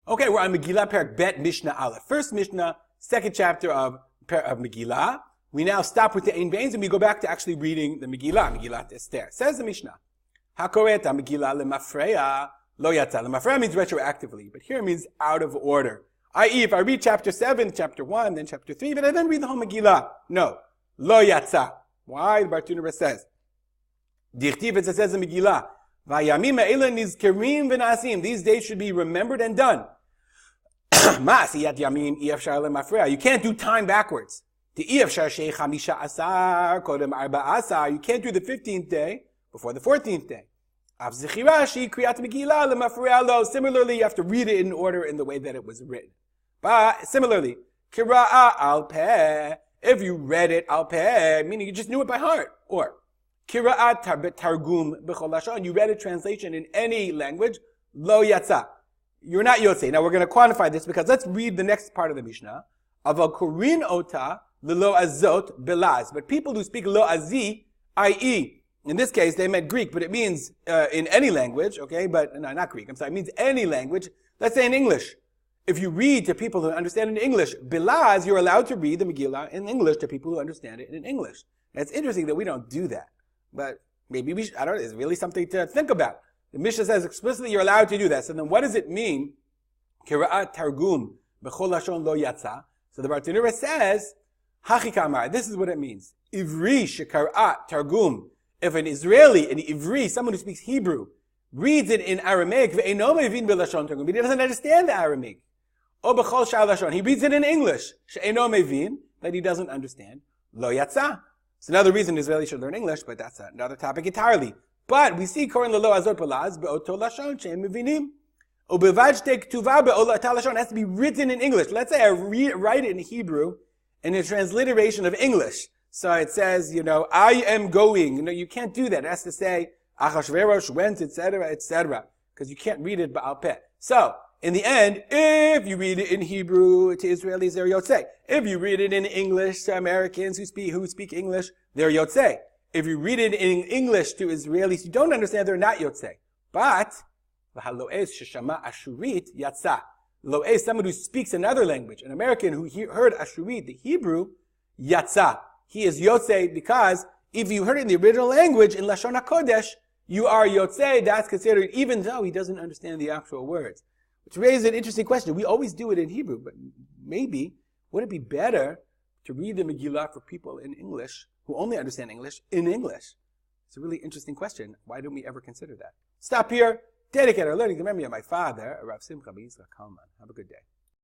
Okay, we're on Megillah, Perek Bet, Mishnah Aleph. First Mishnah, second chapter of Megillah. We now stop with the Ein Bains and we go back to actually reading the Megillah, Megillat Esther. Says the Mishnah, HaKoreta Megillah lemafreya lo yatsa. Lemafreya means retroactively, but here it means out of order. I.e., if I read chapter 7, chapter 1, then chapter 3, but I then read the whole Megillah. No. Lo yatsa. Why? The Bartunah says. Dichtiv, it says in Megillah, Vayamim ha'ela nizkerim v'nasim. These days should be remembered and done. You can't do time backwards. You can't do the 15th day before the 14th day. Similarly, you have to read it in order in the way that it was written. But similarly, if you read it al peh, meaning you just knew it by heart, or targum b'chol lashon, you read a translation in any language, lo yatsa. You're not yotzei. Now we're going to quantify this because let's read the next part of the Mishnah. Aval kurin ota lo azot belaz. But people who speak lo azi, i.e., in this case they meant Greek, but it means in any language, okay? But no, not Greek. I'm sorry. It means any language. Let's say in English. If you read to people who understand it in English, belaz, you're allowed to read the Megillah in English to people who understand it in English. And it's interesting that we don't do that, but maybe we should, I don't know. It's really something to think about. The Mishnah says explicitly you're allowed to do that. So then what does it mean? Kira'at targum b'chol lashon lo yatsa. So the Bartunah says, Hachi kamar. This is what it means. Ivri shekara'at targum. If an Israeli, an Ivri, someone who speaks Hebrew, reads it in Aramaic, ve'eno mevin b'lashon targum, but he doesn't understand the Aramaic. O b'chol sha'al lashon. He reads it in English. She'eno mevin, that he doesn't understand. Lo yatsa. It's another reason Israeli should learn English, but that's another topic entirely. But we see Korin Lelo Azor Pelaz be'oto lashon she'em mevinim. Ubevad shtei ktuva be'oto lashon has to be written in English. Let's say I write it in Hebrew in a transliteration of English. So it says, I am going. You can't do that. It has to say Achashverosh went, etc., etc., because you can't read it ba'al peh. So in the end, if you read it in Hebrew to Israelis, they're yotzei. If you read it in English to Americans who speak English, they're yotzei. If you read it in English to Israelis who don't understand, they're not yotzei. But, v'halo'ez sheshama ashurit yatsa. Lo'ez, someone who speaks another language, an American who heard ashurit, the Hebrew, yatsa. He is yotzei because if you heard it in the original language, in Lashon HaKodesh, you are yotzei. That's considered, even though he doesn't understand the actual words. Which raises an interesting question. We always do it in Hebrew, but maybe, would it be better to read the Megillah for people in English who only understand English in English? It's a really interesting question. Why don't we ever consider that? Stop here. Dedicate our learning to the memory of my father, Rav Simcha Ben Yisrael Kalman. Have a good day.